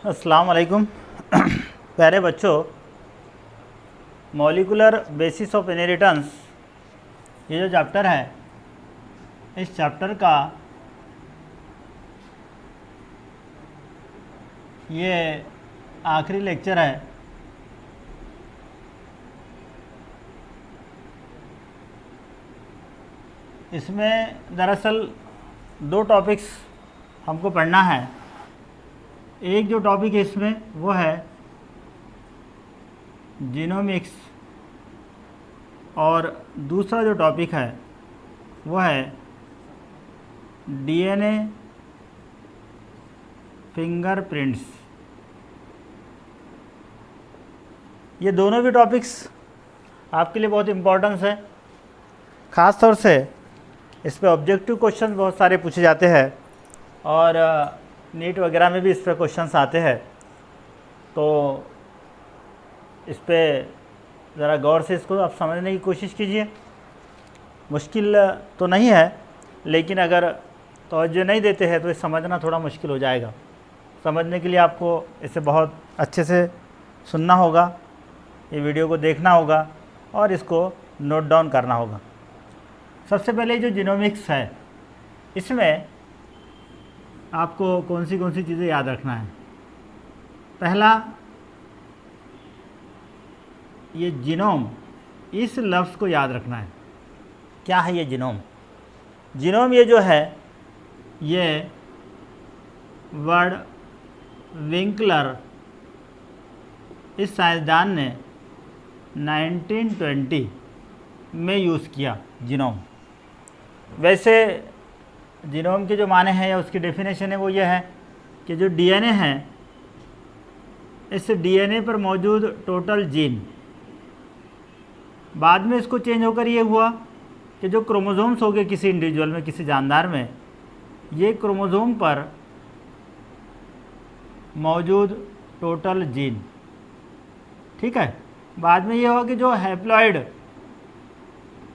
अस्सलाम वालेकुम प्यारे बच्चों, मॉलिकुलर बेसिस ऑफ इनहेरिटेंस ये जो चैप्टर है, इस चैप्टर का ये आखिरी लेक्चर है। इसमें दरअसल दो टॉपिक्स हमको पढ़ना है। एक जो टॉपिक है इसमें वो है जीनोमिक्स, और दूसरा जो टॉपिक है वो है डीएनए फिंगरप्रिंट्स। ये दोनों भी टॉपिक्स आपके लिए बहुत इम्पोर्टेंस है। ख़ास तौर से इस पे ऑब्जेक्टिव क्वेश्चन बहुत सारे पूछे जाते हैं और नीट वगैरह में भी इस पर क्वेश्चंस आते हैं। तो इस पर ज़रा गौर से इसको आप समझने की कोशिश कीजिए। मुश्किल तो नहीं है, लेकिन अगर तवज्जो नहीं देते हैं तो ये समझना थोड़ा मुश्किल हो जाएगा। समझने के लिए आपको इसे बहुत अच्छे से सुनना होगा, ये वीडियो को देखना होगा और इसको नोट डाउन करना होगा। सबसे पहले जो जीनोमिक्स है, इसमें आपको कौन सी चीज़ें याद रखना है। पहला, ये जीनोम, इस लफ्ज़ को याद रखना है। क्या है ये जीनोम? जीनोम ये जो है, ये वर्ड विंकलर इस साइंसदान ने 1920 में यूज़ किया जीनोम। वैसे जीनोम के जो माने हैं या उसकी डेफिनेशन है वो ये है कि जो डीएनए है, इस डीएनए पर मौजूद टोटल जीन, बाद में इसको चेंज होकर ये हुआ कि जो क्रोमोसोम्स हो गए किसी इंडिविजुअल में, किसी जानदार में, ये क्रोमोसोम पर मौजूद टोटल जीन, ठीक है। बाद में ये हुआ कि जो हैप्लॉइड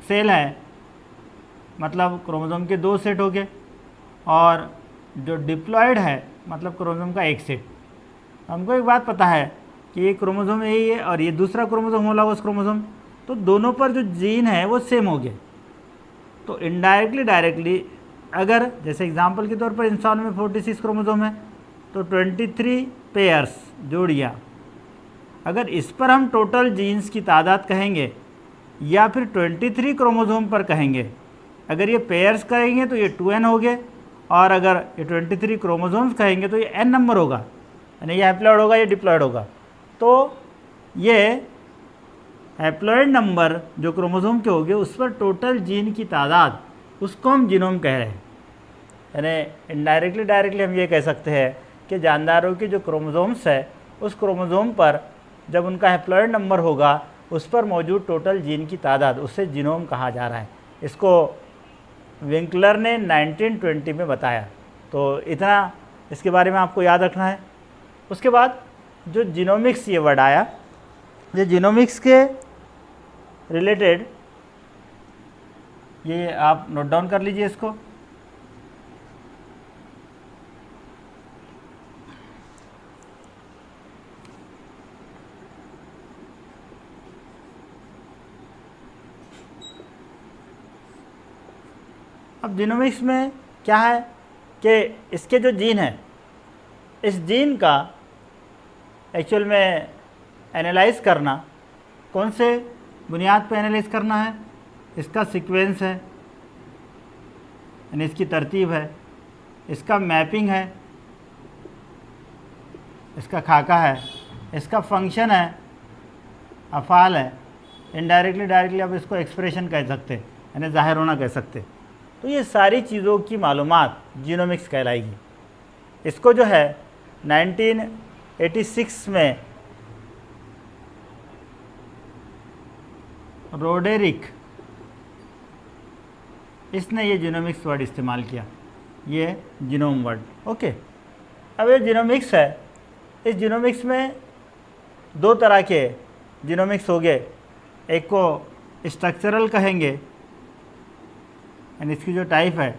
सेल है, मतलब क्रोमोसोम के 2 सेट हो गए, और जो डिप्लॉयड है मतलब क्रोमोसोम का 1 सेट। हमको एक बात पता है कि ये क्रोमोसोम यही है और ये दूसरा क्रोमोसोम होला उस क्रोमोसोम, तो दोनों पर जो जीन है वो सेम हो गए। तो इनडायरेक्टली डायरेक्टली अगर जैसे एग्जांपल के तौर पर इंसान में 46 क्रोमोसोम है, तो 23 पेयर्स जोड़ियाँ, अगर इस पर हम टोटल जीन्स की तादाद कहेंगे या फिर 23 क्रोमोसोम पर कहेंगे, अगर ये पेयर्स कहेंगे तो ये 2n हो गए, और अगर ये 23 क्रोमोसोम्स कहेंगे तो ये n नंबर होगा, यानी ये हैप्लॉइड होगा, ये डिप्लॉयड होगा। तो ये हैप्लॉइड नंबर जो क्रोमोसोम के हो गए, उस पर टोटल जीन की तादाद, उसको हम जीनोम कह रहे हैं। यानी इनडायरेक्टली डायरेक्टली हम ये कह सकते हैं कि जानदारों की जो क्रोमोसोम्स है, उस क्रोमोसोम पर जब उनका हैप्लॉइड नंबर होगा, उस पर मौजूद टोटल जीन की तादाद, उससे जीनोम कहा जा रहा है। इसको विंकलर ने 1920 में बताया। तो इतना इसके बारे में आपको याद रखना है। उसके बाद जो जीनोमिक्स ये वर्ड आया, ये जीनोमिक्स के रिलेटेड ये आप नोट डाउन कर लीजिए इसको। अब जीनोमिक्स में क्या है कि इसके जो जीन है, इस जीन का एक्चुअल में एनालाइज करना, कौन से बुनियाद पर एनालाइज करना है, इसका सीक्वेंस है, यानी इसकी तरतीब है, इसका मैपिंग है, इसका खाका है, इसका फंक्शन है, अफ़ाल है, इनडायरेक्टली डायरेक्टली आप इसको एक्सप्रेशन कह सकते, यानी ज़ाहिर होना कह सकते। तो ये सारी चीज़ों की मालूमात जीनोमिक्स कहलाएगी। इसको जो है 1986 में रोडेरिक, इसने ये जीनोमिक्स वर्ड इस्तेमाल किया, ये जीनोम वर्ड। ओके, अब ये जीनोमिक्स है, इस जीनोमिक्स में 2 तरह के जीनोमिक्स हो गए। एक को स्ट्रक्चरल कहेंगे, यानी इसकी जो टाइप है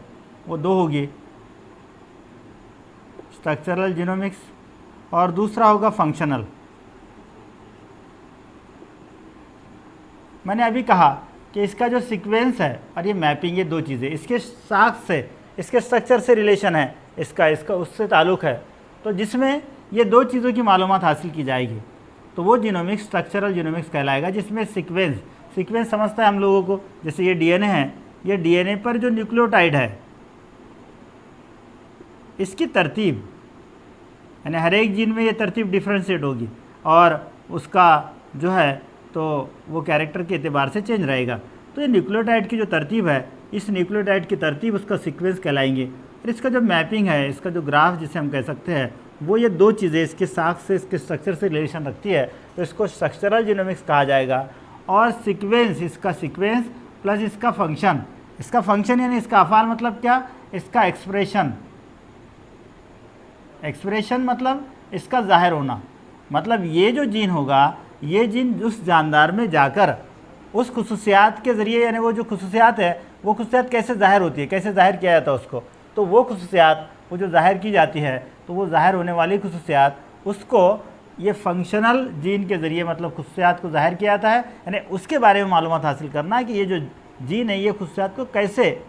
वो 2 होगी, स्ट्रक्चरल जीनोमिक्स और दूसरा होगा फंक्शनल। मैंने अभी कहा कि इसका जो सीक्वेंस है और ये मैपिंग, ये दो चीज़ें इसके साख से, इसके स्ट्रक्चर से रिलेशन है, इसका उससे ताल्लुक़ है, तो जिसमें ये दो चीज़ों की मालूमात हासिल की जाएगी तो वो जीनोमिक्स स्ट्रक्चरल जीनोमिक्स कहलाएगा, जिसमें सीक्वेंस समझता है हम लोगों को। जैसे ये डीएनए है, ये डीएनए पर जो न्यूक्लियोटाइड है इसकी तरतीब, यानी हर एक जीन में ये तरतीब डिफ्रेंशिएट होगी और उसका जो है तो वो कैरेक्टर के एतबार से चेंज रहेगा। तो ये न्यूक्लियोटाइड की जो तरतीब है, इस न्यूक्लियोटाइड की तरतीब उसका सीक्वेंस कहलाएंगे। और इसका जो मैपिंग है, इसका जो ग्राफ जिसे हम कह सकते हैं, वो ये दो चीज़ें इसके साख से, इसके स्ट्रक्चर से रिलेशन रखती है, तो इसको स्ट्रक्चरल जीनोमिक्स कहा जाएगा। और सीक्वेंस, इसका सीक्वेंस प्लस इसका फंक्शन यानी इसका अफ़ाल मतलब क्या, इसका एक्सप्रेशन मतलब इसका ज़ाहिर होना, मतलब ये जो जीन होगा, ये जीन उस जानदार में जाकर उस खुसूसियात के ज़रिए, यानी वो जो खुसूसियात है वो खुसूसियात कैसे ज़ाहिर होती है, कैसे ज़ाहिर किया जाता है उसको, तो वो खुसूसियात वो जो ज़ाहिर की जाती है, तो वो ज़ाहिर होने वाली खुसूसियात उसको ये फंक्शनल जीन के ज़रिए, मतलब खुसूसियात को ज़ाहिर किया जाता है, यानी उसके बारे में मालूमात हासिल करना है कि ये जो जीन है ये खुसूसियात को कैसे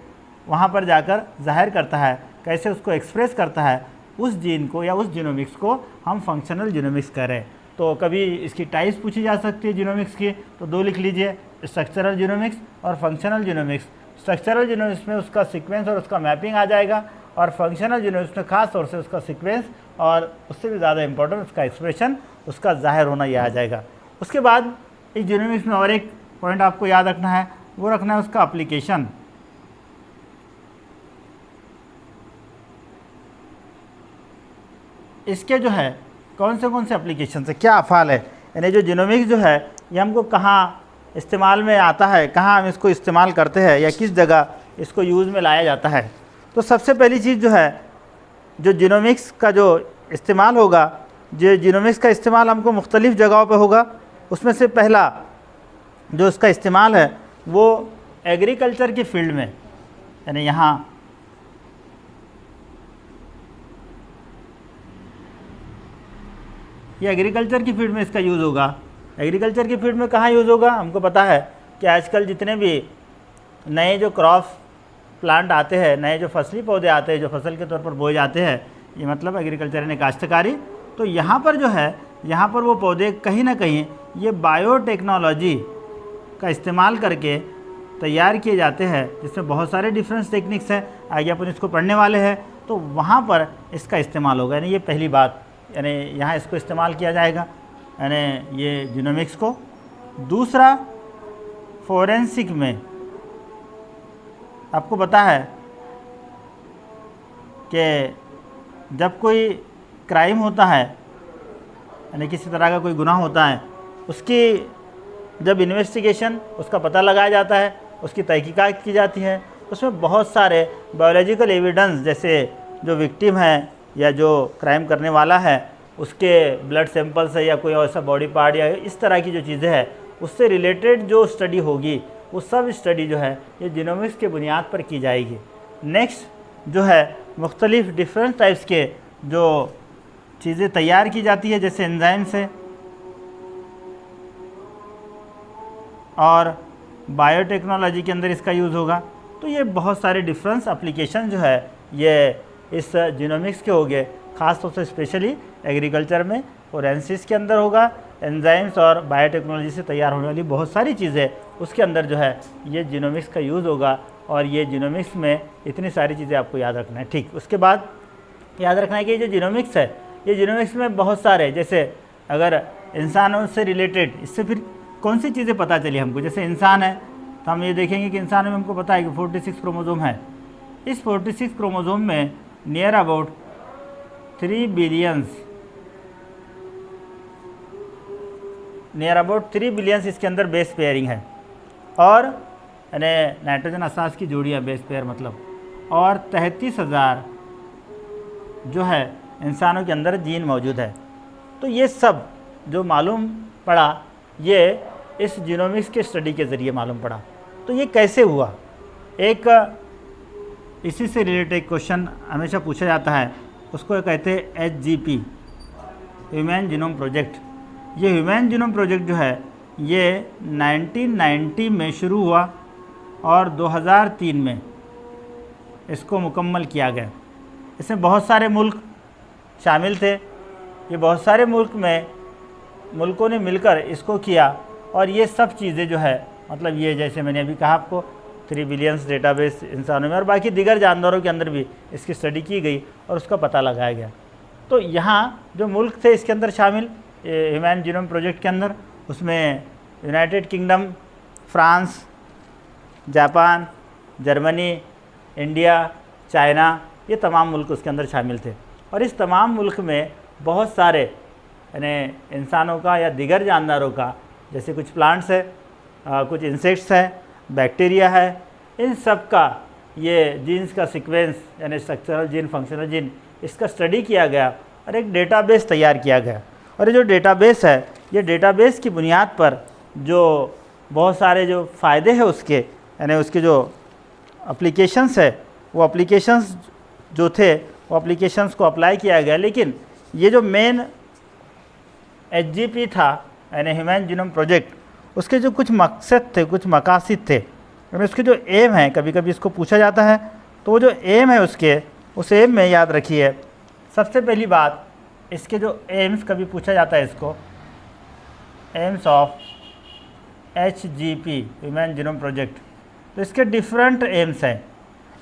वहाँ पर जाकर ज़ाहिर करता है, कैसे उसको एक्सप्रेस करता है, उस जीन को या उस जीनोमिक्स को हम फंक्शनल जीनोमिक्स करें। तो कभी इसकी टाइप्स पूछी जा सकती है जीनोमिक्स की, तो दो लिख लीजिए, स्ट्रक्चरल जीनोमिक्स और फंक्शनल जीनोमिक्स। स्ट्रक्चरल जीनोमिक्स में उसका सीक्वेंस और उसका मैपिंग आ जाएगा, और फंक्शनल जीनोमिक्स में खास तौर से उसका सीक्वेंस और उससे भी ज़्यादा इंपॉर्टेंट उसका एक्सप्रेशन, उसका ज़ाहिर होना ये आ जाएगा। उसके बाद इस जीनोमिक्स में और एक पॉइंट आपको याद रखना है, वो रखना है उसका एप्लीकेशन। इसके जो है कौन से एप्लीकेशन से क्या अफ़ाल है, यानी जो जीनोमिक्स जो है ये हमको कहाँ इस्तेमाल में आता है, कहाँ हम इसको इस्तेमाल करते हैं या किस जगह इसको यूज़ में लाया जाता है। तो सबसे पहली चीज़ जो है, जो जीनोमिक्स का जो इस्तेमाल होगा, जो जीनोमिक्स का इस्तेमाल हमको मुख्तलिफ़ जगहों पे होगा। उसमें से पहला जो इसका इस्तेमाल है वो एग्रीकल्चर की फील्ड में, यानी यहाँ ये एग्रीकल्चर की फील्ड में इसका यूज़ होगा। एग्रीकल्चर की फील्ड में कहाँ यूज़ होगा, हमको पता है कि आजकल जितने भी नए जो क्रॉप प्लांट आते हैं, नए जो फसली पौधे आते हैं जो फसल के तौर पर बोए जाते हैं, ये मतलब एग्रीकल्चर यानी काश्तकारी। तो यहाँ पर जो है, यहाँ पर वो पौधे कहीं ना कहीं ये बायोटेक्नोलॉजी का इस्तेमाल करके तैयार किए जाते हैं, जिसमें बहुत सारे डिफरेंस टेक्निक्स हैं, आगे अपन इसको पढ़ने वाले हैं। तो वहाँ पर इसका इस्तेमाल होगा, यानी ये पहली बात, यानी यहाँ इसको इस्तेमाल किया जाएगा, यानी ये जीनोमिक्स को। दूसरा, फोरेंसिक में आपको पता है कि जब कोई क्राइम होता है, यानी किसी तरह का कोई गुनाह होता है, उसकी जब इन्वेस्टिगेशन, उसका पता लगाया जाता है, उसकी तहकीकात की जाती है, उसमें बहुत सारे बायोलॉजिकल एविडेंस, जैसे जो विक्टिम है या जो क्राइम करने वाला है उसके ब्लड सैंपल से या कोई ऐसा बॉडी पार्ट या इस तरह की जो चीज़ें हैं उससे रिलेटेड जो स्टडी होगी, वो सब स्टडी जो है ये जीनोमिक्स के बुनियाद पर की जाएगी। नेक्स्ट जो है, मुख्तलिफ़ डिफरेंट टाइप्स के जो चीज़ें तैयार की जाती है, जैसे एंजाइम से और बायोटेक्नोलॉजी के अंदर इसका यूज़ होगा। तो ये बहुत सारे डिफरेंस एप्लीकेशन जो है ये इस जीनोमिक्स के हो गए, ख़ास तौर से स्पेशली एग्रीकल्चर में, फोरेंसिस के अंदर होगा, एंजाइम्स और बायोटेक्नोलॉजी से तैयार होने वाली बहुत सारी चीज़ें, उसके अंदर जो है ये जीनोमिक्स का यूज़ होगा। और ये जीनोमिक्स में इतनी सारी चीज़ें आपको याद रखना है। ठीक, उसके बाद याद रखना है कि जो जीनोमिक्स है, ये जीनोमिक्स में बहुत सारे, जैसे अगर इंसानों से रिलेटेड, इससे फिर कौन सी चीज़ें पता चली हमको, जैसे इंसान है तो हम ये देखेंगे कि इंसान में हमको पता है कि 46 क्रोमोसोम है। इस 46 क्रोमोसोम में नियर अबाउट 3 बिलियंस इसके अंदर बेस पेयरिंग है, और यानी नाइट्रोजन असास की जोड़ी है बेस पेयर मतलब, और 33,000 जो है इंसानों के अंदर जीन मौजूद है। तो ये सब जो मालूम पड़ा ये इस जीनोमिक्स के स्टडी के ज़रिए मालूम पड़ा। तो ये कैसे हुआ, एक इसी से रिलेटेड क्वेश्चन हमेशा पूछा जाता है, उसको कहते हैं HGP, ह्यूमन जीनोम प्रोजेक्ट। ये ह्यूमन जीनोम प्रोजेक्ट जो है ये 1990 में शुरू हुआ और 2003 में इसको मुकम्मल किया गया। इसमें बहुत सारे मुल्क शामिल थे। ये बहुत सारे मुल्कों ने मिलकर इसको किया और ये सब चीज़ें जो है मतलब ये जैसे मैंने अभी कहा आपको 3 बिलियंस डेटाबेस इंसानों में और बाकी दिगर जानवरों के अंदर भी इसकी स्टडी की गई और उसका पता लगाया गया। तो यहाँ जो मुल्क थे इसके अंदर शामिल ह्यूमन जीनोम प्रोजेक्ट के अंदर, उसमें United kingdom, France, Japan, Germany, India, China, ये तमाम मुल्क उसके अंदर शामिल थे। और इस तमाम मुल्क में बहुत सारे यानी इंसानों का या दिगर जानदारों का, जैसे कुछ प्लांट्स है, कुछ इंसेक्ट्स है, बैक्टीरिया है, इन सब का ये जीन्स का सीक्वेंस यानी स्ट्रक्चरल जीन, फंक्शनल जीन, इसका स्टडी किया गया और एक डेटाबेस तैयार किया गया। और ये जो डेटाबेस है, ये डेटाबेस की बुनियाद पर जो बहुत सारे जो फ़ायदे हैं उसके, यानी उसके जो एप्लीकेशंस है, वो एप्लीकेशंस जो थे वो एप्लीकेशंस को अप्लाई किया गया। लेकिन ये जो मेन HGP था यानी ह्यूमन जीनोम प्रोजेक्ट, उसके जो कुछ मकसद थे, कुछ मकासद थे, यानी उसके जो एम है, कभी कभी इसको पूछा जाता है, तो वो जो एम है उसके, उस एम में याद रखिए सबसे पहली बात, इसके जो एम्स कभी पूछा जाता है इसको, AIIMS of HGP human genome project, तो इसके डिफरेंट एम्स हैं।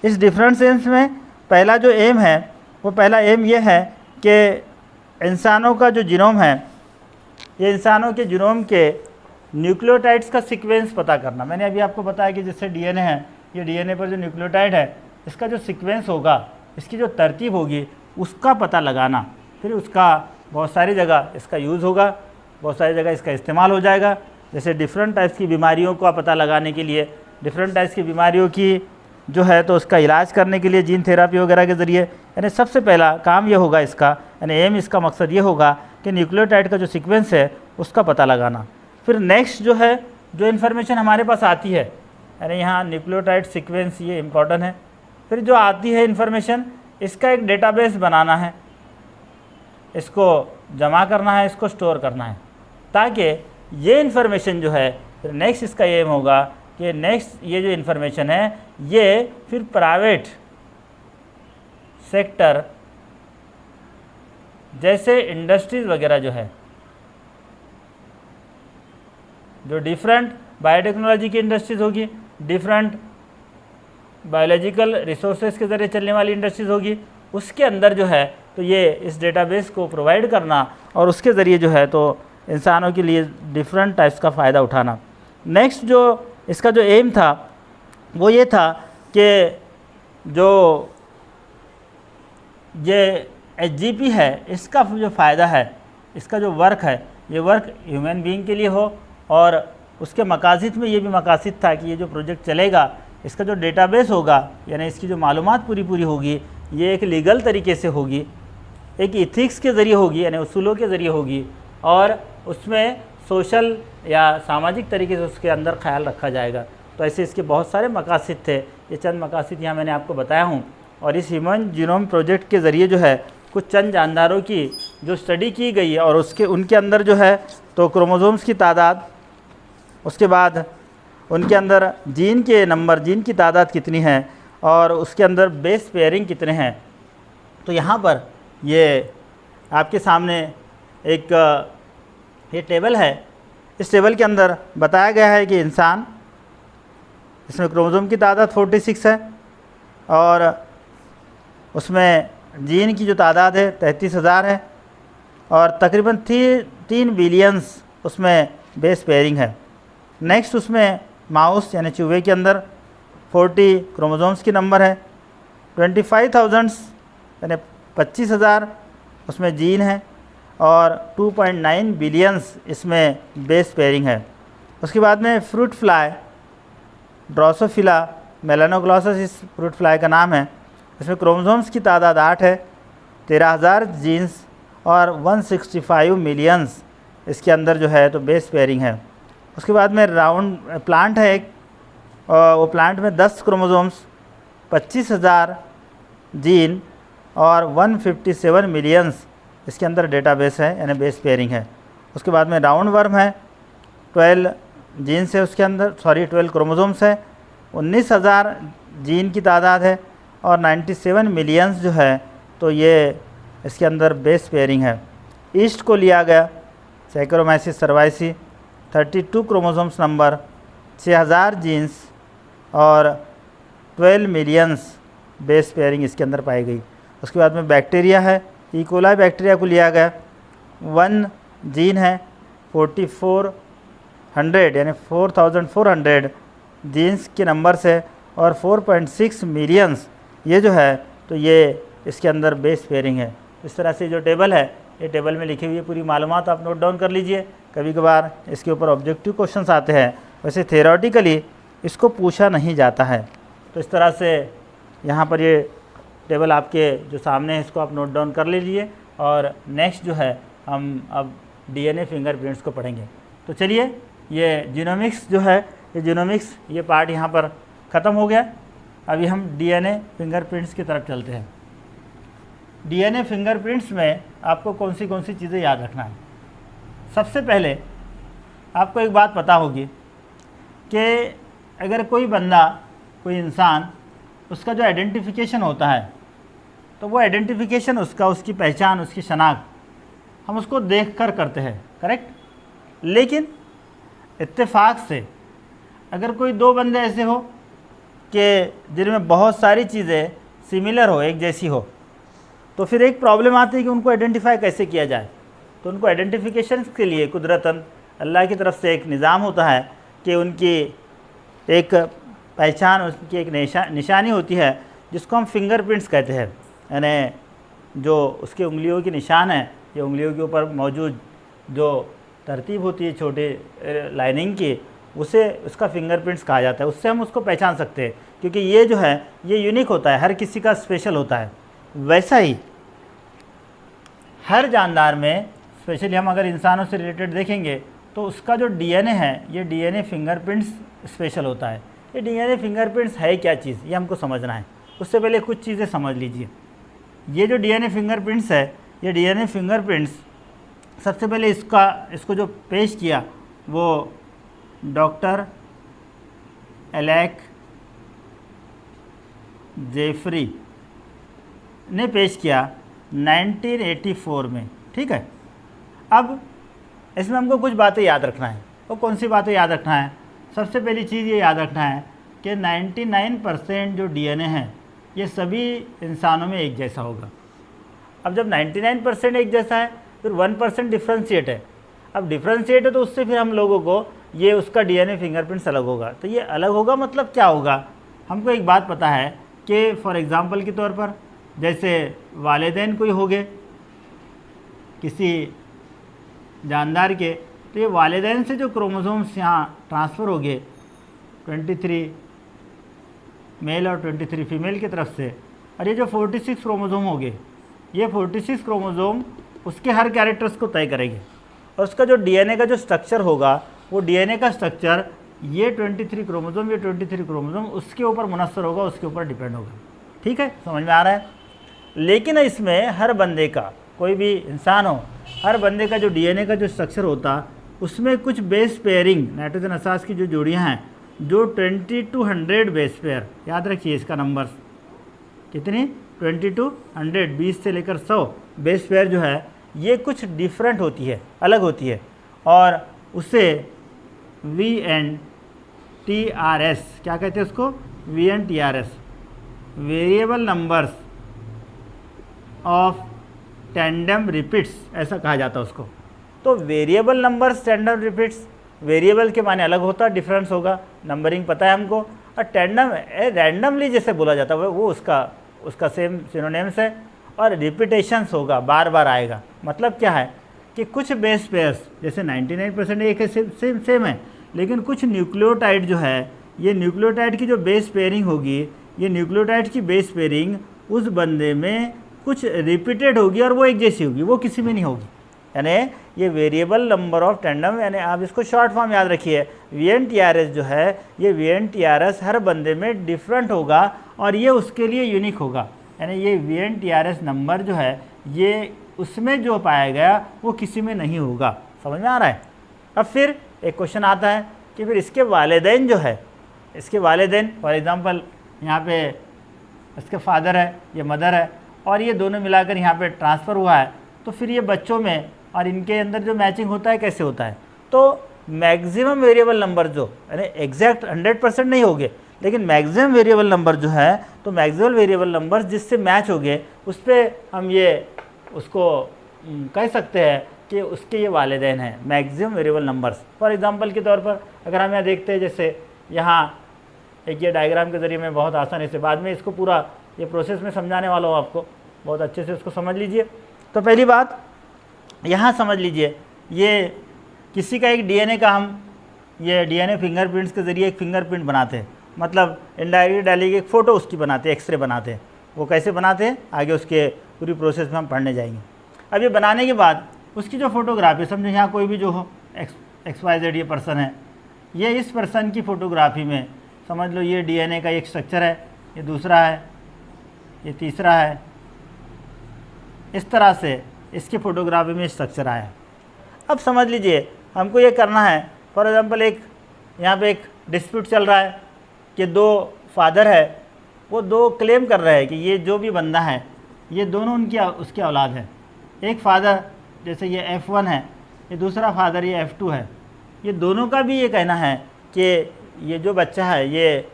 इस डिफरेंट एम्स में पहला जो एम है, वो पहला एम ये है कि इंसानों का जो जीनोम है, ये इंसानों के जीनोम के न्यूक्लियोटाइड्स का सीक्वेंस पता करना। मैंने अभी आपको बताया कि जैसे DNA है, ये DNA पर जो न्यूक्लियोटाइड है, इसका जो सीक्वेंस होगा, इसकी जो तरतीब होगी, उसका पता लगाना। फिर उसका बहुत सारी जगह इसका यूज़ होगा, बहुत सारी जगह इसका इस्तेमाल हो जाएगा। जैसे डिफरेंट टाइप्स की बीमारियों का पता लगाने के लिए, डिफरेंट टाइप्स की बीमारियों की जो है तो उसका इलाज करने के लिए जीन थेरापी वगैरह के ज़रिए, यानी सबसे पहला काम ये होगा इसका, यानी एम इसका मकसद ये होगा कि न्यूक्लियोटाइड का जो सीक्वेंस है उसका पता लगाना। फिर नेक्स्ट जो है, जो इन्फॉर्मेशन हमारे पास आती है, यानी यहाँ न्यूक्लियोटाइड सीक्वेंस ये इम्पॉर्टेंट है। फिर जो आती है इन्फॉर्मेशन, इसका एक डेटाबेस बनाना है, इसको जमा करना है, इसको स्टोर करना है, ताकि ये इन्फॉर्मेशन जो है, फिर नेक्स्ट इसका एम होगा कि नेक्स्ट ये जो इन्फॉर्मेशन है ये फिर प्राइवेट सेक्टर जैसे इंडस्ट्रीज़ वगैरह जो है, जो डिफरेंट बायोटेक्नोलॉजी की इंडस्ट्रीज़ होगी, डिफरेंट बायोलॉजिकल रिसोर्सेज के ज़रिए चलने वाली इंडस्ट्रीज़ होगी, उसके अंदर जो है तो ये इस डेटाबेस को प्रोवाइड करना और उसके ज़रिए जो है तो इंसानों के लिए डिफरेंट टाइप्स का फ़ायदा उठाना। नेक्स्ट जो इसका जो एम था वो ये था कि जो ये HGP है, इसका जो फ़ायदा है, इसका जो वर्क है, ये वर्क ह्यूमन बीइंग के लिए हो और उसके मकासद में ये भी मकासद था कि ये जो प्रोजेक्ट चलेगा, इसका जो डेटाबेस होगा, यानी इसकी जो मालूमात पूरी होगी, ये एक लीगल तरीके से होगी, एक इथिक्स के ज़रिए होगी, यानी उसूलों के ज़रिए होगी, और उसमें सोशल या सामाजिक तरीके से उसके अंदर ख्याल रखा जाएगा। तो ऐसे इसके बहुत सारे मकासद थे, ये चंद मकासद यहाँ मैंने आपको बताया हूँ। और इस ह्यूमन जीनोम प्रोजेक्ट के ज़रिए जो है कुछ चंद जानदारों की जो स्टडी की गई है और उनके अंदर जो है तो क्रोमोसोम्स की तादाद, उसके बाद उनके अंदर जीन के नंबर, जीन की तादाद कितनी है और उसके अंदर बेस पेयरिंग कितने हैं। तो यहाँ पर ये आपके सामने एक ये टेबल है। इस टेबल के अंदर बताया गया है कि इंसान, इसमें क्रोमोसोम की तादाद 46 है और उसमें जीन की जो तादाद है 33,000 है और तकरीबन 3 बिलियंस उसमें बेस पेयरिंग है। नेक्स्ट उसमें माउस यानी चूहे के अंदर 40 क्रोमोसोम्स की नंबर है, 25,000 यानी 25,000 उसमें जीन है और 2.9 बिलियंस इसमें बेस पेयरिंग है। उसके बाद में फ्रूट फ्लाई, ड्रोसोफिला मेलानोग्लॉसस इस फ्रूट फ्लाई का नाम है। इसमें क्रोमोसोम्स की तादाद 8 है, 13,000 जीन्स और 165 मिलियंस इसके अंदर जो है तो बेस पेयरिंग है। उसके बाद में राउंड प्लांट है एक, वो प्लांट में 10 क्रोमोसोम्स, 25,000 जीन और 157 मिलियंस इसके अंदर डेटाबेस है यानी बेस पेयरिंग है। उसके बाद में राउंड वर्म है, 12 जीन्स है उसके अंदर, 12 क्रोमोसोम्स है, 19,000 जीन की तादाद है और 97 मिलियंस जो है तो ये इसके अंदर बेस पेयरिंग है। ईस्ट को लिया गया, सैकरोमाइसिस सर्वाइसी, 32 क्रोमोसोम्स नंबर, 6,000 जीन्स और 12 मिलियंस बेस पेयरिंग इसके अंदर पाई गई। उसके बाद में बैक्टीरिया है, इकोलाई बैक्टीरिया को लिया गया, 1 जीन है, 4400 यानी 4400 जीन्स के नंबर से और 4.6 मिलियंस ये जो है तो ये इसके अंदर बेस पेयरिंग है। इस तरह से जो टेबल है ये टेबल में लिखी हुई है पूरी मालूमात आप नोट डाउन कर लीजिए। कभी कभार इसके ऊपर ऑब्जेक्टिव क्वेश्चंस आते हैं, वैसे थ्योरेटिकली इसको पूछा नहीं जाता है। तो इस तरह से यहाँ पर ये टेबल आपके जो सामने है इसको आप नोट डाउन कर लीजिए और नेक्स्ट जो है हम अब डीएनए फिंगरप्रिंट्स को पढ़ेंगे। तो चलिए ये जीनोमिक्स जो है ये जीनोमिक्स ये पार्ट यहाँ पर ख़त्म हो गया। अभी हम डीएनए फिंगरप्रिंट्स की तरफ चलते हैं। डीएनए फिंगरप्रिंट्स में आपको कौन सी चीज़ें याद रखना है। सबसे पहले आपको एक बात पता होगी कि अगर कोई बंदा कोई इंसान उसका जो आइडेंटिफिकेशन होता है तो वो आइडेंटिफिकेशन उसकी पहचान उसकी शनाख्त हम उसको देखकर करते हैं, करेक्ट। लेकिन इत्तेफाक से अगर कोई दो बंदे ऐसे हो कि जिनमें बहुत सारी चीज़ें सिमिलर हो, एक जैसी हो, तो फिर एक प्रॉब्लम आती है कि उनको आइडेंटिफाई कैसे किया जाए। तो उनको आइडेंटिफिकेशन के लिए कुदरतन अल्लाह की तरफ से एक निज़ाम होता है कि उनकी एक पहचान, उनकी एक निशानी होती है जिसको हम फिंगरप्रिंट्स कहते हैं। यानी जो उसके उंगलियों की निशान है, ये उंगलियों के ऊपर मौजूद जो तरतीब होती है छोटे लाइनिंग की, उसे उसका फिंगरप्रिंट्स कहा जाता है। उससे हम उसको पहचान सकते हैं क्योंकि ये जो है ये यूनिक होता है, हर किसी का स्पेशल होता है। वैसा ही हर जानदार में, स्पेशली हम अगर इंसानों से रिलेटेड देखेंगे तो उसका जो डीएनए है ये डीएनए फिंगरप्रिंट्स स्पेशल होता है। ये डीएनए फिंगरप्रिंट्स है क्या चीज़, ये हमको समझना है। उससे पहले कुछ चीज़ें समझ लीजिए। ये जो डीएनए फिंगरप्रिंट्स है, ये डीएनए फिंगरप्रिंट्स सबसे पहले इसको जो पेश किया वो डॉक्टर एलेक जेफरी ने पेश किया 1984 में, ठीक है। अब इसमें हमको कुछ बातें याद रखना है। वो कौन सी बातें याद रखना है? सबसे पहली चीज़ ये याद रखना है कि 99% जो डीएनए है ये सभी इंसानों में एक जैसा होगा। अब जब 99% एक जैसा है फिर 1% डिफ्रेंशिएट है। अब डिफ्रेंशिएट है तो उससे फिर हम लोगों को ये उसका डीएनए फिंगरप्रिंट्स अलग होगा। तो ये अलग होगा मतलब क्या होगा? हमको एक बात पता है कि फॉर एग्ज़ाम्पल के तौर पर जैसे वालिदैन कोई हो गए किसी जानदार के, तो ये वालिदैन से जो क्रोमोसोम्स यहाँ ट्रांसफ़र हो गए 23 मेल और 23 फीमेल की तरफ से, और ये जो 46 क्रोमोसोम हो गए, ये 46 क्रोमोसोम उसके हर कैरेक्टर्स को तय करेंगे और उसका जो डीएनए का जो स्ट्रक्चर होगा वो डीएनए का स्ट्रक्चर ये 23 क्रोमोसोम, ये 23 क्रोमोसोम उसके ऊपर मुनस्सर होगा, उसके ऊपर डिपेंड होगा। ठीक है, समझ में आ रहा है? लेकिन इसमें हर बंदे का, कोई भी इंसान हो, हर बंदे का जो डीएनए का जो स्ट्रक्चर होता उसमें कुछ बेस पेयरिंग नाइट्रोजन असास की जो जोड़ियां हैं, जो 20 to 100 बेस पेयर, याद रखिए इसका नंबर्स कितनी, 20 to 100, 20 से लेकर 100 बेस पेयर जो है ये कुछ डिफरेंट होती है, अलग होती है, और उसे VNTRS क्या कहते हैं उसको, VNTRS variable numbers of tandem repeats ऐसा कहा जाता है उसको। तो variable numbers tandem repeats, variable के माने अलग होता, डिफरेंस होगा, नंबरिंग पता है हमको, और टैंडम रैंडमली जैसे बोला जाता है वो उसका सेम सिनोनिम्स है, और रिपीटेशंस होगा, बार बार आएगा। मतलब क्या है कि कुछ बेस पेयर्स जैसे 99% एक सेम है, लेकिन कुछ न्यूक्लियोटाइड जो है, ये न्यूक्लियोटाइड की जो बेस पेयरिंग होगी, ये न्यूक्लियोटाइड की बेस पेयरिंग उस बंदे में कुछ रिपीटेड होगी और वो एक जैसी होगी, वो किसी में नहीं होगी। यानी ये वेरिएबल नंबर ऑफ टैंडम, यानी आप इसको शॉर्ट फॉर्म याद रखिए, VNTRS जो है ये VNTRS हर बंदे में डिफरेंट होगा और ये उसके लिए यूनिक होगा। यानी ये VNTRS नंबर जो है ये उसमें जो पाया गया वो किसी में नहीं होगा। समझ में आ रहा है? अब फिर एक क्वेश्चन आता है कि फिर इसके वालिदैन जो है, इसके वालिदैन फॉर एग्ज़ाम्पल यहाँ पे इसके फादर है, ये मदर है, और ये दोनों मिलाकर यहाँ पे ट्रांसफ़र हुआ है, तो फिर ये बच्चों में और इनके अंदर जो मैचिंग होता है कैसे होता है? तो मैक्सिमम वेरिएबल नंबर जो यानी एग्जैक्ट 100% नहीं होंगे, लेकिन मैक्सिमम वेरिएबल नंबर जो है, तो मैक्सिमम वेरिएबल नंबर जिससे मैच हो गए उस पर हम ये उसको कह सकते हैं कि उसके ये वालिदैन हैं, maximum variable numbers. For example के तौर पर अगर हम यहाँ देखते हैं, जैसे यहाँ एक ये डायग्राम के ज़रिए मैं बहुत आसानी से बाद में इसको पूरा ये प्रोसेस में समझाने वाला हूँ आपको, बहुत अच्छे से उसको समझ लीजिए। तो पहली बात यहाँ समझ लीजिए, ये किसी का एक डीएनए का हम ये डीएनए फिंगरप्रिंट्स के ज़रिए एक फिंगरप्रिंट बनाते हैं, मतलब इनडायरेक्टली डाली एक फ़ोटो उसकी बनाते हैं, एक्सरे बनाते हैं। वो कैसे बनाते हैं आगे उसके पूरी प्रोसेस में हम पढ़ने जाएंगे। अब ये बनाने के बाद उसकी जो फोटोग्राफी, समझो यहाँ कोई भी जो हो XYZ ये पर्सन है, ये इस पर्सन की फ़ोटोग्राफी में समझ लो ये डीएनए का एक स्ट्रक्चर है, ये दूसरा है, ये तीसरा है, इस तरह से इसकी फ़ोटोग्राफी में स्ट्रक्चर आया है। अब समझ लीजिए हमको ये करना है, फॉर एग्ज़ाम्पल एक यहाँ पे एक डिस्प्यूट चल रहा है कि दो फादर है, वो दो क्लेम कर रहे हैं कि ये जो भी बंदा है ये दोनों उनकी उसकी औलाद है। एक फ़ादर जैसे ये F1 है, ये दूसरा फादर ये F2 है, ये दोनों का भी ये कहना है कि ये जो बच्चा है ये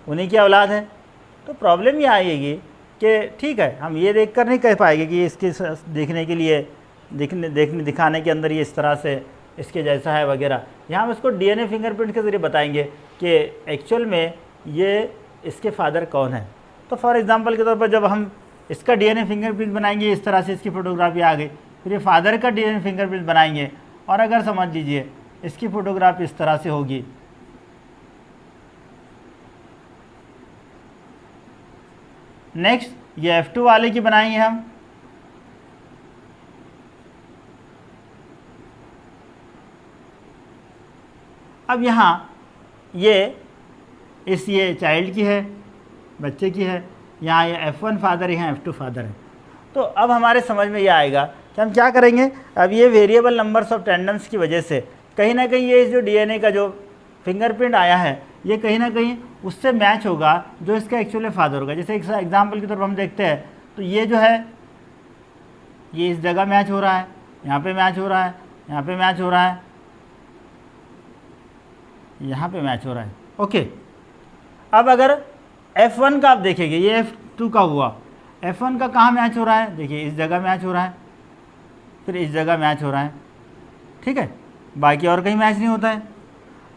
उन्हीं की औलाद है। तो प्रॉब्लम ये आएगी कि ठीक है, हम ये देख कर नहीं कह पाएंगे कि इसके देखने के लिए दिखाने के अंदर ये इस तरह से इसके जैसा है वगैरह। यहाँ हम इसको डीएनए फिंगरप्रिंट के ज़रिए बताएंगे कि एक्चुअल में ये इसके फादर कौन है। तो फॉर एग्ज़ाम्पल के तौर पर जब हम इसका डीएनए फिंगरप्रिंट बनाएंगे, इस तरह से इसकी फ़ोटोग्राफी आ गई, फिर ये फादर का डीएनए फिंगरप्रिंट बनाएंगे, और अगर समझ लीजिए इसकी फ़ोटोग्राफी इस तरह से होगी, नेक्स्ट ये F2 वाले की बनाएंगे हम, अब यहाँ ये चाइल्ड की है, बच्चे की है, यहाँ ये F1 फादर, यहाँ F2 फादर है। तो अब हमारे समझ में ये आएगा कि हम क्या करेंगे। अब ये वेरिएबल नंबर्स ऑफ टेंडेंस की वजह से कहीं ना कहीं ये जो डीएनए का जो फिंगरप्रिंट आया है ये कहीं ना कहीं उससे मैच होगा जो इसका एक्चुअली फादर होगा। जैसे एग्जाम्पल के तौर पर हम देखते हैं, तो ये जो है ये इस जगह मैच हो रहा है, यहाँ पे मैच हो रहा है, यहाँ पे मैच हो रहा है, यहाँ पे मैच हो रहा है। ओके, अब अगर F1 का आप देखेंगे, ये F2 का हुआ, F1 का कहाँ मैच हो रहा है, देखिए इस जगह मैच हो रहा है, फिर इस जगह मैच हो रहा है, ठीक है, बाकी और कहीं मैच नहीं होता है।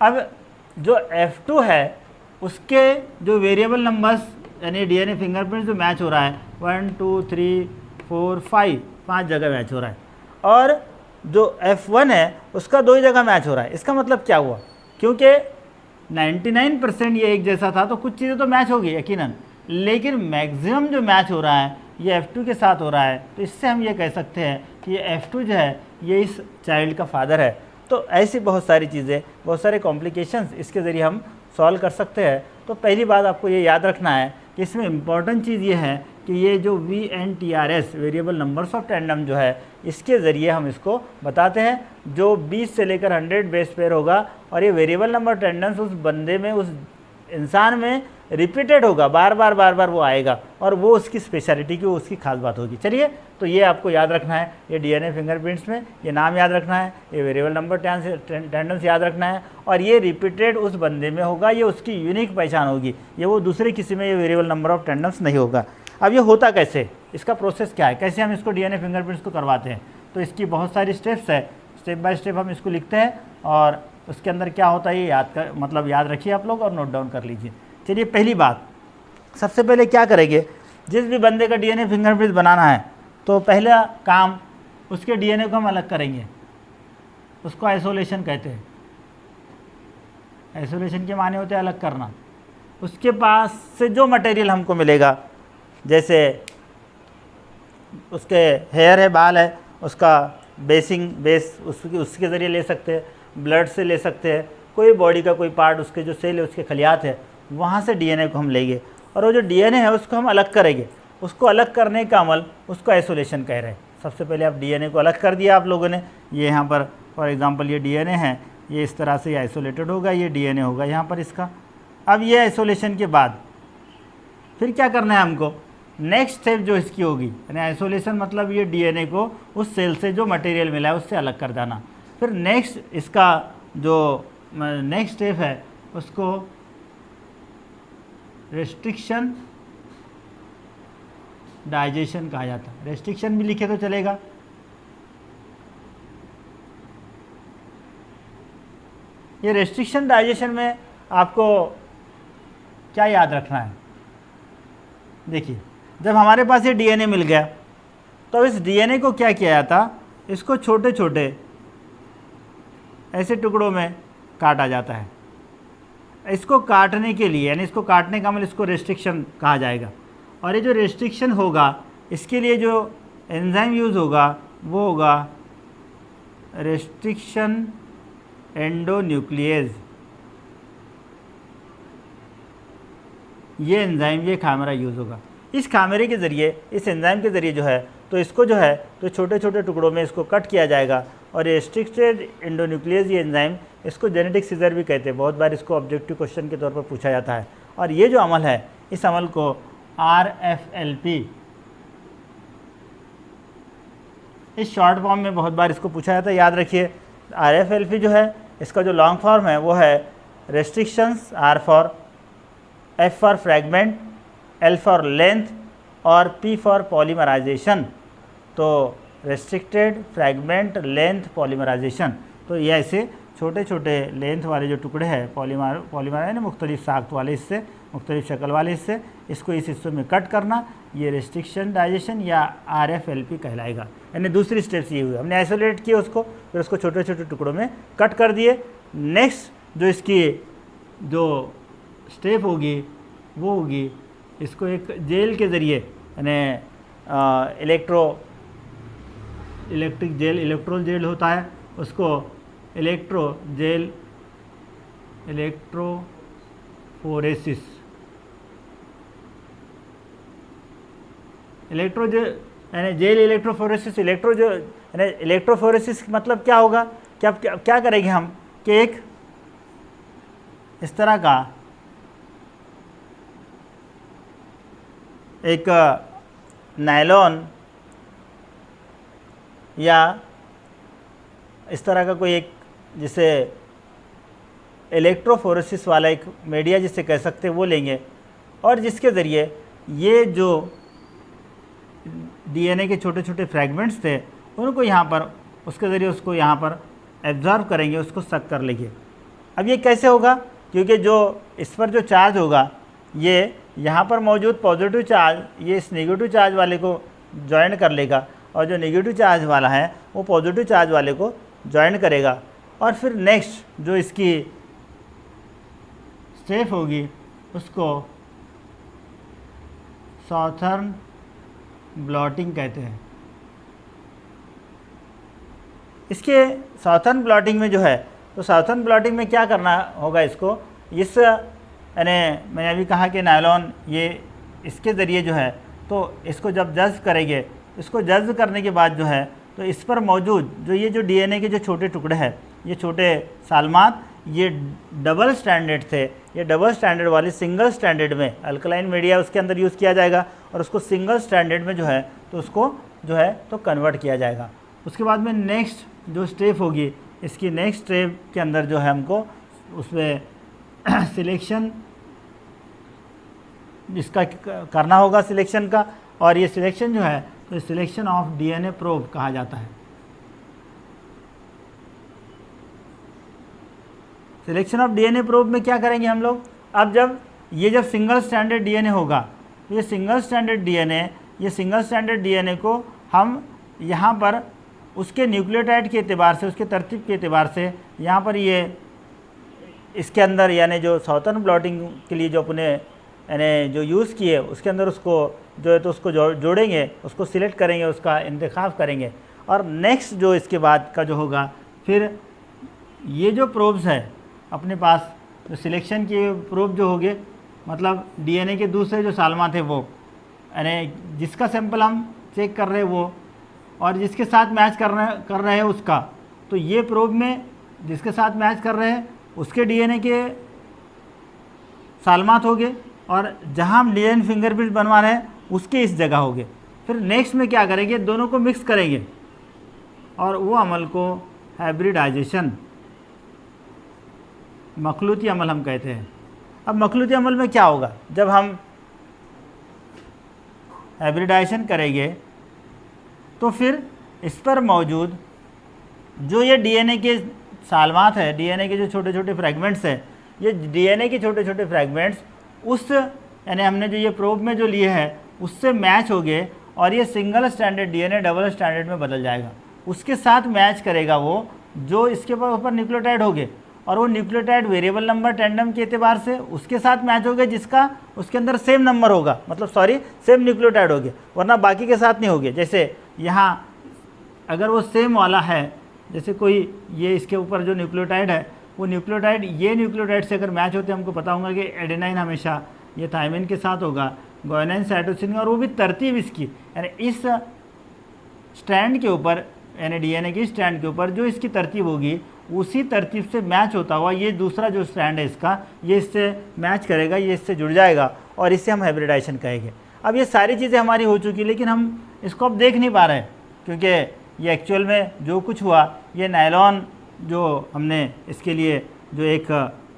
अब जो F2 है उसके जो वेरिएबल नंबर्स यानी डीएनए फिंगरप्रिंट जो मैच हो रहा है 1 2 3 4 5 5 जगह मैच हो रहा है, और जो F1 है उसका 2 जगह मैच हो रहा है। इसका मतलब क्या हुआ, क्योंकि 99% ये एक जैसा था तो कुछ चीज़ें तो मैच होगी यकीनन, लेकिन मैक्सिमम जो मैच हो रहा है ये F2 के साथ हो रहा है। तो इससे हम ये कह सकते हैं कि ये F2 जो है ये इस चाइल्ड का फादर है। तो ऐसी बहुत सारी चीज़ें, बहुत सारे कॉम्प्लिकेशंस इसके ज़रिए हम सॉल्व कर सकते हैं। तो पहली बात आपको ये याद रखना है कि इसमें इम्पॉर्टेंट चीज़ ये है कि ये जो VNTRS variable numbers of tandem जो है इसके ज़रिए हम इसको बताते हैं। जो 20 से लेकर 100 बेस पेयर होगा, और ये वेरिएबल नंबर टेंडेंस उस बंदे में, उस इंसान में रिपीटेड होगा, बार बार वो आएगा, और वो उसकी स्पेशलिटी की, उसकी खास बात होगी। चलिए, तो ये आपको याद रखना है, ये डीएनए फिंगरप्रिंट्स में ये नाम याद रखना है, ये वेरिएबल नंबर टेंडेंस याद रखना है, और ये रिपीटेड उस बंदे में होगा, ये उसकी यूनिक पहचान होगी, ये वो दूसरे किसी में ये वेरिएबल नंबर ऑफ टेंडेंस नहीं होगा। अब ये होता कैसे, इसका प्रोसेस क्या है, कैसे हम इसको डीएनए फिंगरप्रिंट्स को करवाते हैं। तो इसकी बहुत सारी स्टेप्स है, स्टेप बाय स्टेप हम इसको लिखते हैं, और उसके अंदर क्या होता है ये याद रखिए आप लोग और नोट डाउन कर लीजिए। चलिए, पहली बात, सबसे पहले क्या करेंगे, जिस भी बंदे का डीएनए फिंगरप्रिंट बनाना है तो पहला काम उसके डीएनए को हम अलग करेंगे, उसको आइसोलेशन कहते हैं। आइसोलेशन के माने होते हैं अलग करना। उसके पास से जो मटेरियल हमको मिलेगा, जैसे उसके हेयर है, बाल है, उसका बेस उसके ज़रिए ले सकते हैं, ब्लड से ले सकते हैं, कोई बॉडी का कोई पार्ट, उसके जो सेल है, उसके खलियात है, वहाँ से डीएनए को हम लेंगे, और वो जो डीएनए है उसको हम अलग करेंगे। उसको अलग करने का अमल, उसको आइसोलेशन कह रहे हैं। सबसे पहले आप डीएनए को अलग कर दिया आप लोगों ने। ये यहाँ पर फॉर एग्जांपल ये डीएनए है, ये इस तरह से आइसोलेटेड होगा, ये डीएनए होगा यहाँ पर इसका। अब ये आइसोलेशन के बाद फिर क्या करना है हमको, नेक्स्ट स्टेप जो इसकी होगी, यानी आइसोलेशन मतलब ये डीएनए को उस सेल से जो मटेरियल मिला है उससे अलग कर देना। फिर नेक्स्ट इसका जो नेक्स्ट स्टेप है उसको रेस्ट्रिक्शन डाइजेशन कहा जाता है। रेस्ट्रिक्शन भी लिखे तो चलेगा। ये रेस्ट्रिक्शन डाइजेशन में आपको क्या याद रखना है, देखिए जब हमारे पास ये डीएनए मिल गया तो इस डीएनए को क्या किया जाता, इसको छोटे छोटे ऐसे टुकड़ों में काटा जाता है। इसको काटने के लिए, यानी इसको काटने का मतलब इसको रेस्ट्रिक्शन कहा जाएगा। और ये जो रेस्ट्रिक्शन होगा इसके लिए जो एंजाइम यूज़ होगा वो होगा रेस्ट्रिक्शन एंडोन्यूक्लियेज। ये एंजाइम, ये खामेरा यूज़ होगा। इस खामेरे के ज़रिए, इस एंजाइम के ज़रिए जो है तो इसको जो है तो छोटे छोटे टुकड़ों में इसको कट किया जाएगा। और ये रेस्ट्रिक्टेड एंडोन्यूक्लियेज, ये एंजाइम, इसको जेनेटिक सीजर भी कहते हैं। बहुत बार इसको ऑब्जेक्टिव क्वेश्चन के तौर पर पूछा जाता है। और ये जो अमल है, इस अमल को RFLP, इस शॉर्ट फॉर्म में बहुत बार इसको पूछा जाता है, याद रखिए। RFLP जो है इसका जो लॉन्ग फॉर्म है वो है restrictions, R for, F for fragment, L for length और P फॉर पॉलीमराइजेशन। तो रेस्ट्रिक्टेड, फ्रैगमेंट, लेंथ, पॉलीमराइजेशन। तो ये ऐसे छोटे छोटे लेंथ वाले जो टुकड़े हैं, पॉलीमर यानी मुख्तलिफ साख्त वाले हिस्से, मुख्तलिफ शक्ल वाले हिस्से, इसको इस हिस्सों में कट करना, ये रेस्ट्रिक्शन डाइजेशन या RFLP कहलाएगा। यानी दूसरी स्टेप्स ये हुई, हमने आइसोलेट किया उसको, फिर उसको छोटे छोटे टुकड़ों में कट कर दिए। नेक्स्ट जो इसकी जो स्टेप होगी वो होगी, इसको एक जेल के ज़रिए, यानी इलेक्ट्रिक जेल, इलेक्ट्रोल जेल होता है, उसको इलेक्ट्रोफोरेसिस, यानी जेल इलेक्ट्रोफोरेसिस, यानी इलेक्ट्रोफोरेसिस मतलब क्या होगा, क्या करेंगे हम कि एक इस तरह का एक नायलॉन या इस तरह का कोई एक, जिसे इलेक्ट्रोफोरेसिस वाला एक मीडिया जिसे कह सकते हैं, वो लेंगे। और जिसके ज़रिए ये जो डीएनए के छोटे छोटे फ्रैगमेंट्स थे उनको यहाँ पर, उसके ज़रिए उसको यहाँ पर एब्जॉर्ब करेंगे, उसको सक कर लेंगे। अब ये कैसे होगा, क्योंकि जो इस पर जो चार्ज होगा ये यहाँ पर मौजूद पॉजिटिव चार्ज ये इस नेगेटिव चार्ज वाले को ज्वाइन कर लेगा, और जो नेगेटिव चार्ज वाला है वो पॉजिटिव चार्ज वाले को ज्वाइन करेगा। और फिर नेक्स्ट जो इसकी स्टेप होगी उसको सॉथर्न ब्लॉटिंग कहते हैं। इसके सॉथर्न ब्लॉटिंग में जो है, तो सॉथर्न ब्लॉटिंग में क्या करना होगा, इसको इस, यानी मैंने अभी कहा कि नायलॉन, ये इसके ज़रिए जो है तो इसको जब जज्ब करेंगे, इसको जज्ब करने के बाद जो है तो इस पर मौजूद जो ये जो डीएनए के जो छोटे टुकड़े हैं, ये छोटे सालमात, ये डबल स्टैंडर्ड थे। ये डबल स्टैंडर्ड वाली सिंगल स्टैंडर्ड में अल्कलाइन मीडिया उसके अंदर यूज़ किया जाएगा, और उसको सिंगल स्टैंडर्ड में जो है तो उसको जो है तो कन्वर्ट किया जाएगा। उसके बाद में नेक्स्ट जो स्टेप होगी, इसकी नेक्स्ट स्टेप के अंदर जो है हमको उसमें सिलेक्शन इसका करना होगा, सिलेक्शन का। और ये सिलेक्शन जो है तो सिलेक्शन ऑफ डीएनए प्रोब कहा जाता है। सिलेक्शन ऑफ डीएनए प्रोब में क्या करेंगे हम लोग, अब जब सिंगल स्टैंडर्ड डीएनए होगा, तो ये सिंगल स्टैंडर्ड डीएनए को हम यहाँ पर उसके न्यूक्लियोटाइड के एतबार से, उसके तरतीब के एतबार से यहाँ पर ये इसके अंदर, यानी जो सॉथर्न ब्लॉटिंग के लिए जो अपने यानी जो यूज़ किए उसके अंदर उसको जो है तो उसको जोड़ेंगे, उसको सिलेक्ट करेंगे, उसका इंतखाब करेंगे। और नेक्स्ट जो इसके बाद का जो होगा, फिर ये जो प्रोब्स है अपने पास, जो सिलेक्शन के प्रोब जो होंगे, मतलब डीएनए के दूसरे जो सालमा थे वो, यानी जिसका सैंपल हम चेक कर रहे हैं वो और जिसके साथ मैच कर रहे हैं उसका, तो ये प्रोब में जिसके साथ मैच कर रहे हैं उसके डीएनए के सालमात हो गए, और जहां हम डीएनए फिंगरप्रिंट बनवा रहे हैं उसके इस जगह हो गए। फिर नेक्स्ट में क्या करेंगे, दोनों को मिक्स करेंगे और वो अमल को हाइब्रिडाइजेशन, मखलूती अमल हम कहते हैं। अब मखलूती अमल में क्या होगा, जब हम हाइब्रिडाइजेशन करेंगे तो फिर इस पर मौजूद जो ये डीएनए के सालमात है, डीएनए के जो छोटे छोटे फ्रैगमेंट्स हैं, ये डीएनए के छोटे छोटे फ्रैगमेंट्स उस यानी हमने जो ये प्रोब में जो लिए हैं उससे मैच हो गए और ये single standard DNA double standard में बदल जाएगा। उसके साथ मैच करेगा वो जो इसके ऊपर न्यूक्लियोटाइड हो गए, और वो न्यूक्लियोटाइड वेरिएबल नंबर टेंडम के एतबार से उसके साथ मैच हो गया जिसका उसके अंदर सेम नंबर होगा, मतलब सेम न्यूक्लियोटाइड हो गया, वरना बाकी के साथ नहीं हो गया। जैसे यहाँ अगर वो सेम वाला है, जैसे कोई ये इसके ऊपर जो न्यूक्लियोटाइड है वो न्यूक्लियोटाइड ये न्यूक्लियोटाइड से अगर मैच होते हैं, हमको पता होगा कि एडेनाइन हमेशा ये थायमिन के साथ होगा, गुआनिन साइटोसिन, और वो भी तरतीब इसकी, यानी इस स्ट्रैंड के ऊपर, यानी डीएनए की स्ट्रैंड के ऊपर जो इसकी तरतीब होगी उसी तरतीब से मैच होता हुआ ये दूसरा जो स्ट्रैंड है इसका, ये इससे मैच करेगा, ये इससे जुड़ जाएगा और इससे हम हाइब्रिडाइजेशन कहेंगे। अब ये सारी चीज़ें हमारी हो चुकी, लेकिन हम इसको अब देख नहीं पा रहे हैं क्योंकि ये एक्चुअल में जो कुछ हुआ, ये नायलॉन जो हमने इसके लिए जो एक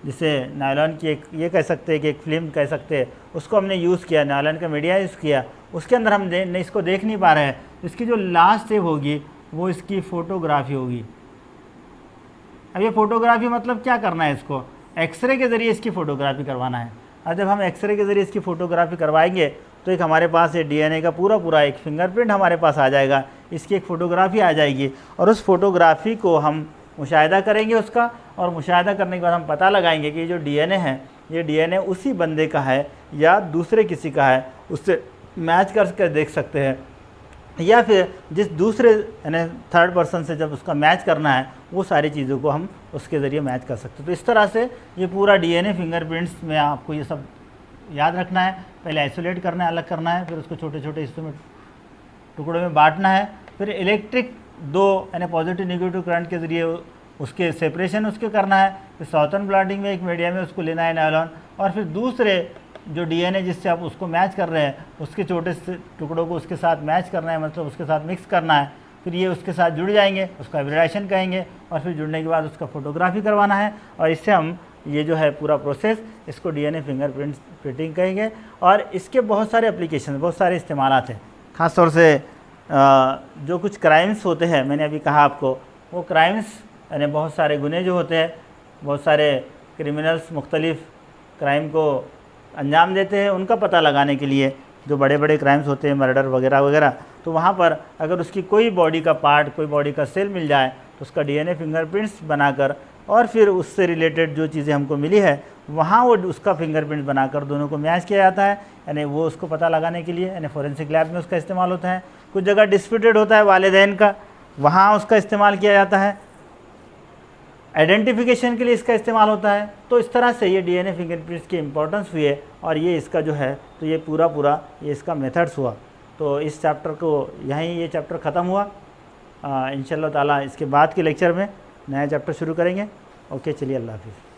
जिसे नायलॉन की एक ये कह सकते हैं कि एक फिल्म कह सकते हैं, उसको हमने यूज़ किया, नायलॉन का मीडिया यूज़ किया, उसके अंदर हम इसको देख नहीं पा रहे हैं। इसकी जो लास्ट स्टेप होगी वो इसकी फ़ोटोग्राफी होगी। अब ये फ़ोटोग्राफी मतलब क्या करना है, इसको एक्सरे के ज़रिए इसकी फ़ोटोग्राफी करवाना है। और जब हम एक्सरे के ज़रिए इसकी फ़ोटोग्राफी करवाएंगे तो एक हमारे पास ये डीएनए का पूरा एक फिंगरप्रिंट हमारे पास आ जाएगा, इसकी एक फ़ोटोग्राफी आ जाएगी और उस फोटोग्राफी को हम मुशाहिदा करेंगे उसका, और मुशाहिदा करने के बाद हम पता लगाएंगे कि जो डीएनए है ये डीएनए उसी बंदे का है या दूसरे किसी का है, उससे मैच कर देख सकते हैं, या फिर जिस दूसरे यानी थर्ड पर्सन से जब उसका मैच करना है वो सारी चीज़ों को हम उसके ज़रिए मैच कर सकते हैं। तो इस तरह से ये पूरा डीएनए फिंगरप्रिंट्स में आपको ये सब याद रखना है। पहले आइसोलेट करना है, अलग करना है, फिर उसको छोटे छोटे हिस्सों में टुकड़ों में बांटना है, फिर इलेक्ट्रिक दो यानी पॉजिटिव नेगेटिव करंट के ज़रिए उसके सेपरेशन उसके करना है, फिर साउथर्न ब्लॉटिंग में एक मीडिया में उसको लेना है नायलॉन, और फिर दूसरे जो डीएनए जिससे आप उसको मैच कर रहे हैं उसके छोटे से टुकड़ों को उसके साथ मैच करना है, मतलब उसके साथ मिक्स करना है, फिर ये उसके साथ जुड़ जाएंगे, उसका हाइब्रिडाइजेशन कहेंगे, और फिर जुड़ने के बाद उसका फोटोग्राफी करवाना है, और इससे हम ये जो है पूरा प्रोसेस इसको डीएनए फिंगरप्रिंट प्रिंटिंग कहेंगे। और इसके बहुत सारे एप्लीकेशन, बहुत सारे इस्तेमालात हैं। ख़ास तौर से जो कुछ क्राइम्स होते हैं, मैंने अभी कहा आपको, वो क्राइम्स यानी बहुत सारे गुने जो होते हैं, बहुत सारे क्रिमिनल्स मुख्तलिफ़ क्राइम को अंजाम देते हैं, उनका पता लगाने के लिए जो बड़े बड़े क्राइम्स होते हैं, मर्डर वगैरह वगैरह, तो वहाँ पर अगर उसकी कोई बॉडी का पार्ट, कोई बॉडी का सेल मिल जाए तो उसका डीएनए फिंगरप्रिंट्स बनाकर और फिर उससे रिलेटेड जो चीज़ें हमको मिली है वहाँ वो उसका फिंगरप्रिंट बनाकर दोनों को मैच किया जाता है, यानी वो उसको पता लगाने के लिए, यानी फोरेंसिक लैब में उसका इस्तेमाल होता है। कुछ जगह डिस्प्यूटेड होता है वालिदैन का, वहाँ उसका इस्तेमाल किया जाता है, आइडेंटिफिकेशन के लिए इसका इस्तेमाल होता है। तो इस तरह से ये डीएनए फिंगरप्रिंट्स की इम्पोर्टेंस हुई है, और ये इसका जो है तो ये पूरा ये इसका मेथड्स हुआ। तो इस चैप्टर को यहीं ये चैप्टर ख़त्म हुआ। इंशाअल्लाह ताला इसके बाद के लेक्चर में नया चैप्टर शुरू करेंगे। ओके, चलिए, अल्लाह हाफिज़।